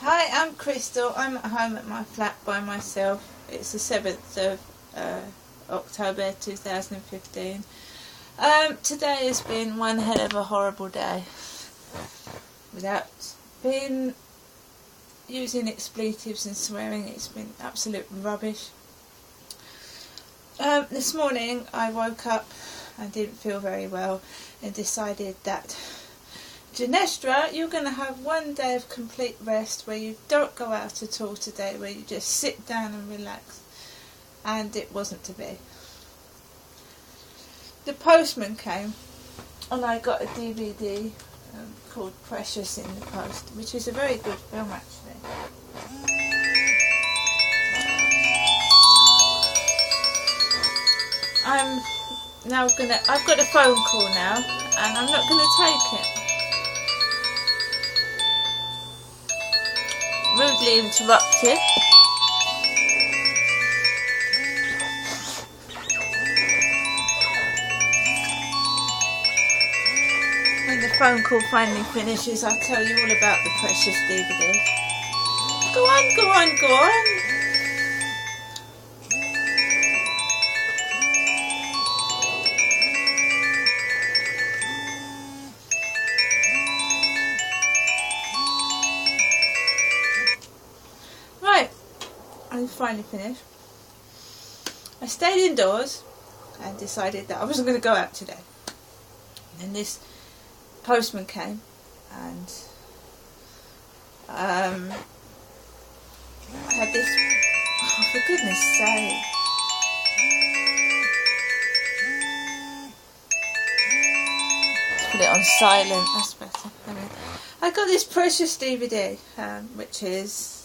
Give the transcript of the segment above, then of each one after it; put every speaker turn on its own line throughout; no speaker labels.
Hi, I'm Crystal. I'm at home at my flat by myself. It's the 7th of October 2015. Today has been one hell of a horrible day. Without being using expletives and swearing, it's been absolute rubbish. This morning I woke up and didn't feel very well and decided that Janestra, you're going to have one day of complete rest where you don't go out at all today, where you just sit down and relax. And it wasn't to be. The postman came and I got a DVD called Precious in the post, which is a very good film actually. I've got a phone call now and I'm not gonna take it. Rudely interrupted. When the phone call finally finishes, I'll tell you all about the Precious DVD. Go on, go on, go on. Right, I'm finally finished. I stayed indoors and decided that I wasn't going to go out today. And then this postman came and I had this, oh, for goodness sake. Let's put it on silent, that's better. I got this Precious DVD, which is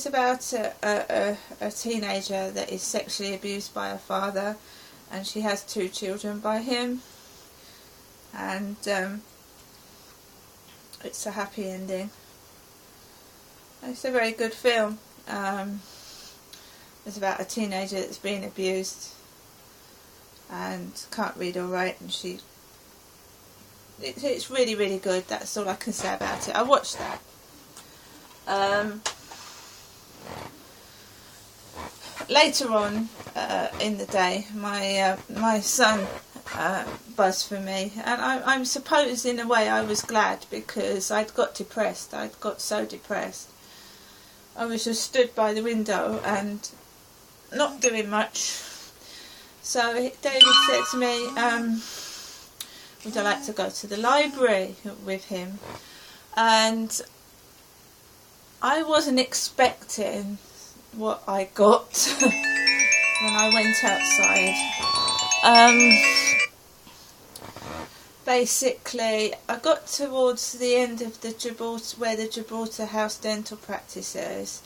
about a teenager that is sexually abused by her father, and she has 2 children by him, and it's a happy ending. It's a very good film. It's about a teenager that's being abused and can't read or write, and it's really, really good. That's all I can say about it. I watched that. Later on in the day, my son buzzed for me, and I'm suppose in a way I was glad, because I'd got depressed. I'd got so depressed. I was just stood by the window and not doing much. So David said to me, would I like to go to the library with him? And I wasn't expecting what I got when I went outside. Basically, I got towards the end of the Gibraltar, where the Gibraltar House dental practice is,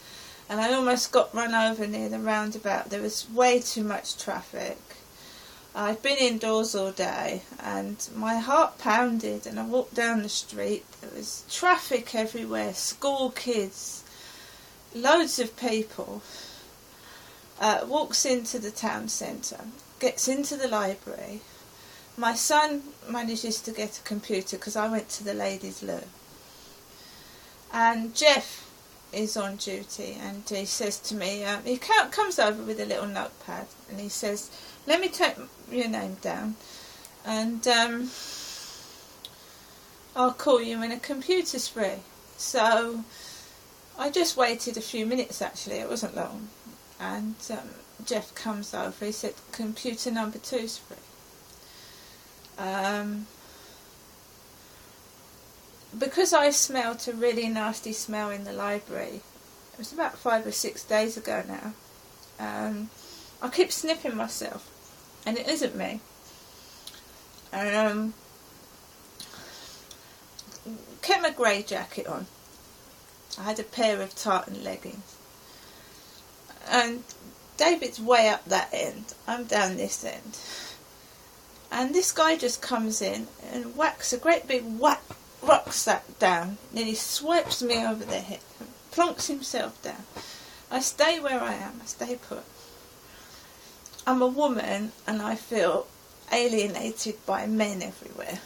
and I almost got run over near the roundabout. There was way too much traffic. I'd been indoors all day and my heart pounded, and I walked down the street. There was traffic everywhere, school kids, loads of people. Walks into the town centre, gets into the library. My son manages to get a computer because I went to the ladies' loo. And Jeff is on duty, and he says to me, he comes over with a little notepad, and he says, let me take your name down, and I'll call you when a computer's free. So I just waited a few minutes, actually, it wasn't long, and Jeff comes over. He said, computer number 2's free. Because I smelt a really nasty smell in the library, it was about 5 or 6 days ago now, I keep sniffing myself, and it isn't me. Kept my grey jacket on. I had a pair of tartan leggings, and David's way up that end, I'm down this end, and this guy just comes in and whacks a great big rucksack down, then he swipes me over the head and plonks himself down. I stay where I am, I stay put. I'm a woman and I feel alienated by men everywhere.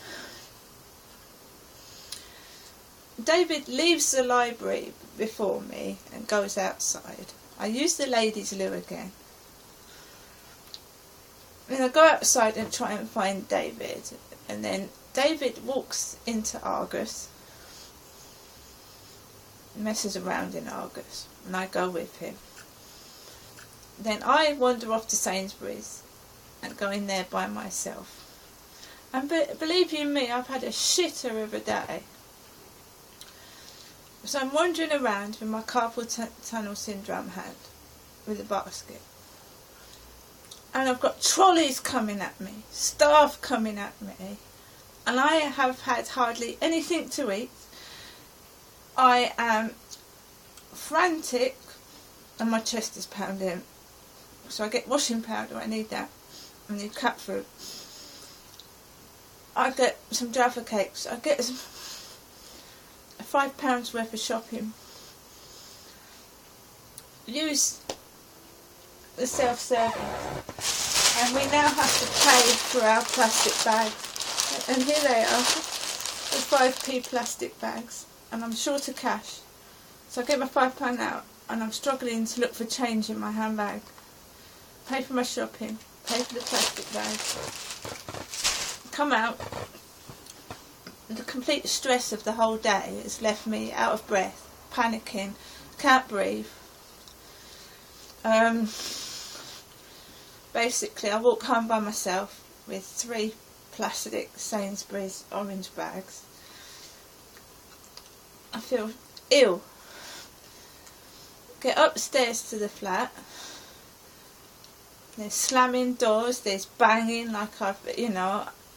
David leaves the library before me and goes outside. I use the ladies' loo again. Then I go outside and try and find David. And then David walks into Argos, messes around in Argos, and I go with him. Then I wander off to Sainsbury's and go in there by myself. And believe you me, I've had a shitter of a day. So I'm wandering around with my carpal tunnel syndrome hand with a basket. And I've got trolleys coming at me, staff coming at me, and I have had hardly anything to eat. I am frantic and my chest is pounding. So I get washing powder, I need that. I need cat food. I get some Jaffa cakes. I get some £5 worth of shopping. Use the self-service. And we now have to pay for our plastic bags. And here they are. The 5p plastic bags. And I'm short of cash. So I get my £5 out and I'm struggling to look for change in my handbag. Pay for my shopping. Pay for the plastic bags. Come out. The complete stress of the whole day has left me out of breath, panicking, can't breathe. Basically, I walk home by myself with 3 plastic Sainsbury's orange bags. I feel ill. Get upstairs to the flat. There's slamming doors, there's banging like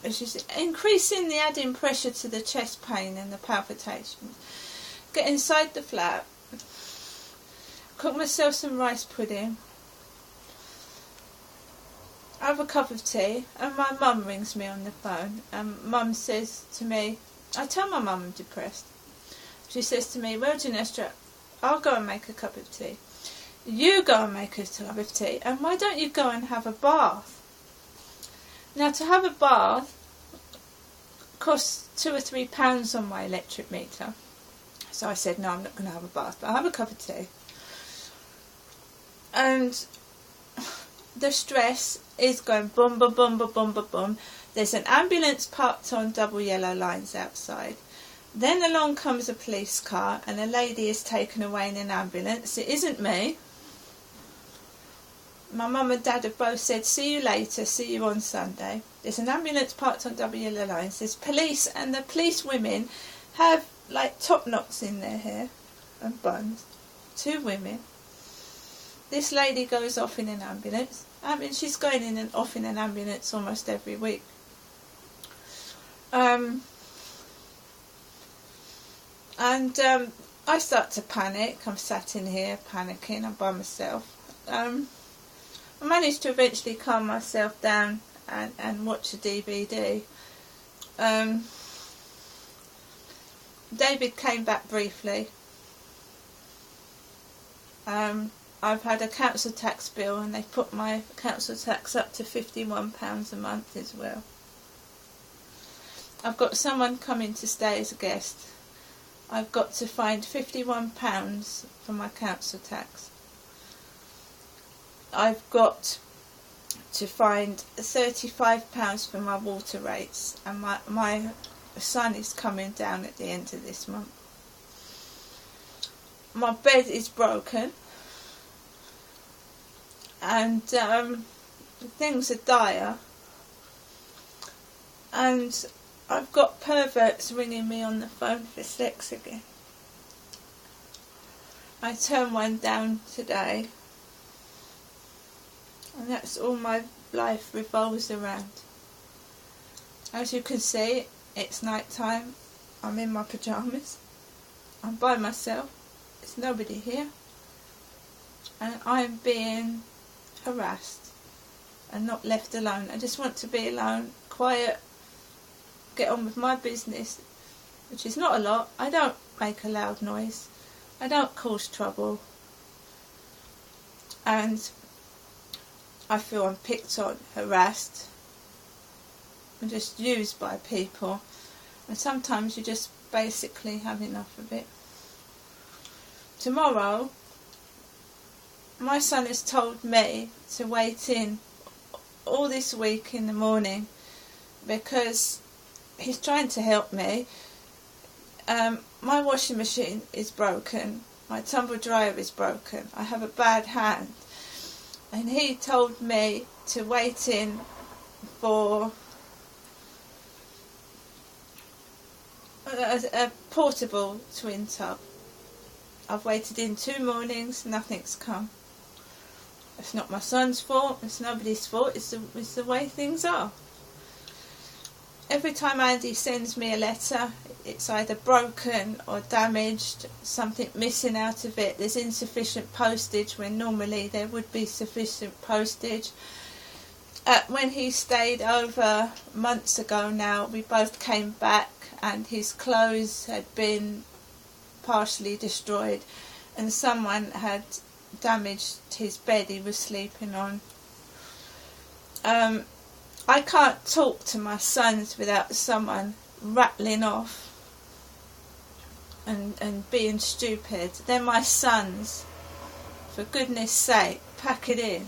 it's just increasing the adding pressure to the chest pain and the palpitations. Get inside the flat, cook myself some rice pudding, have a cup of tea, and my mum rings me on the phone, and mum says to me, I tell my mum I'm depressed. She says to me, well, Ginestra, I'll go and make a cup of tea. You go and make a cup of tea, and why don't you go and have a bath? Now, to have a bath costs £2 or £3 on my electric meter. So I said, no, I'm not going to have a bath, but I'll have a cup of tea. And the stress is going boom, boom, boom, boom, boom, boom, boom. There's an ambulance parked on double yellow lines outside. Then along comes a police car and a lady is taken away in an ambulance. It isn't me. My mum and dad have both said, see you later, see you on Sunday. There's an ambulance parked on double yellow lines. There's police, and the police women have like top knots in their hair and buns. 2 women. This lady goes off in an ambulance. I mean, she's going in and off in an ambulance almost every week. I start to panic. I'm sat in here panicking. I'm by myself. I managed to eventually calm myself down and watch a DVD. David came back briefly. I've had a council tax bill and they put my council tax up to £51 a month as well. I've got someone coming to stay as a guest. I've got to find £51 for my council tax. I've got to find £35 for my water rates, and my son is coming down at the end of this month. My bed is broken, and things are dire, and I've got perverts ringing me on the phone for sex again. I turned one down today, and that's all my life revolves around. As you can see, it's night time. I'm in my pyjamas. I'm by myself. There's nobody here. And I'm being harassed and not left alone. I just want to be alone, quiet, get on with my business, which is not a lot. I don't make a loud noise. I don't cause trouble. And I feel I'm picked on, harassed, and just used by people. And sometimes you just basically have enough of it. Tomorrow, my son has told me to wait in all this week in the morning because he's trying to help me. My washing machine is broken, my tumble dryer is broken, I have a bad hand, and he told me to wait in for a portable twin tub. I've waited in 2 mornings, nothing's come. It's not my son's fault, it's nobody's fault, it's the way things are. Every time Andy sends me a letter, it's either broken or damaged, something missing out of it. There's insufficient postage when normally there would be sufficient postage. When he stayed over months ago now, we both came back and his clothes had been partially destroyed and someone had damaged his bed he was sleeping on. I can't talk to my sons without someone rattling off and being stupid. They're my sons. For goodness sake, pack it in.